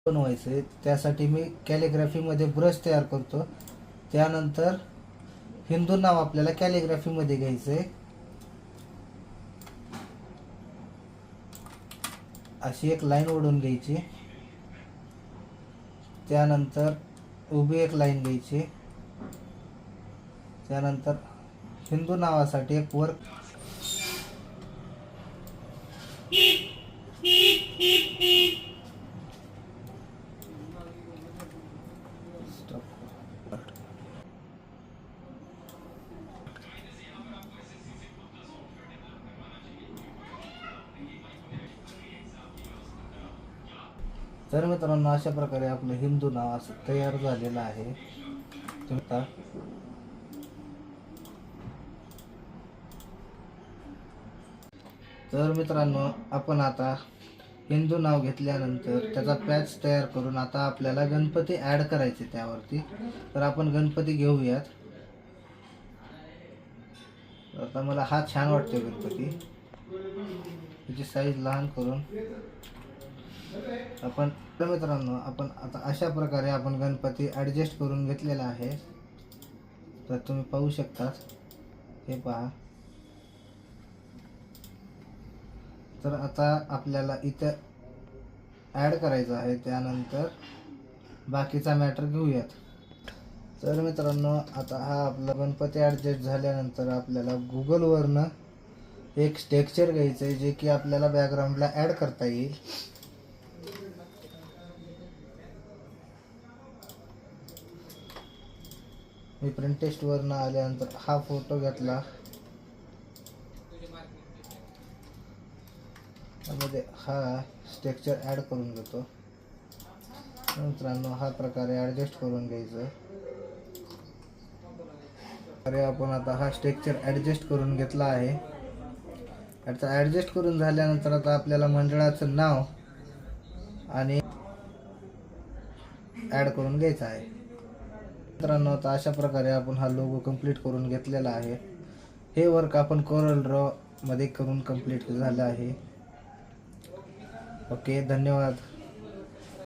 बनवायचे त्यासाठी मी कॅलिग्राफीमध्ये ब्रश तयार करतो। त्यानंतर हिंदू नाव आपल्याला कॅलिग्राफीमध्ये घ्यायचं आहे। अशी एक लाईन ओढून घ्यायची, त्यानंतर उभी एक लाईन घ्यायची, त्यानंतर हिंदू नावासाठी एक वर तर मित्रांनो अशा प्रकारे आपलं हिंदू नाव असं तयार झालेलं आहे। तुम्ही तर मित्रांनो आपण आता हिंदू नाव घेतल्यानंतर त्याचा पॅच तयार करून आता आपल्याला गणपती ॲड करायचे त्यावरती। तर आपण गणपती घेऊयात। आता मला हा छान वाटतोय गणपती, त्याची साईज लहान करून आपण मित्रांनो आपण आता अशा प्रकारे आपण गणपती ॲडजस्ट करून घेतलेला आहे। तर तुम्ही पाहू शकता, हे पहा। तर आता आपल्याला इथं ॲड करायचं आहे, त्यानंतर बाकीचा मॅटर घेऊयात। तर मित्रांनो आता हा आपला गणपती ॲडजस्ट झाल्यानंतर आपल्याला गुगलवरनं एक टेक्स्चर घ्यायचं आहे, जे की आपल्याला बॅकग्राऊंडला ॲड करता येईल। मी प्रिंटेस्टवरनं आल्यानंतर हा फोटो घेतला, त्यामध्ये हा टेक्स्चर ॲड करून घेतो। मित्रांनो हा प्रकारे ॲडजस्ट करून घ्यायचं। अरे आपण आता हा टेक्स्चर ॲडजस्ट करून घेतला आहे। आता ॲडजस्ट करून झाल्यानंतर आता आपल्याला मंडळाचं नाव आणि ॲड करून घ्यायचं आहे। मित्रांनो आता अशा प्रकारे आपण हा लोगो कंप्लीट करून घेतलेला आहे। हे वर्क आपण कोरल ड्रॉ मध्ये करून कंप्लीट झालं आहे। ओके, धन्यवाद।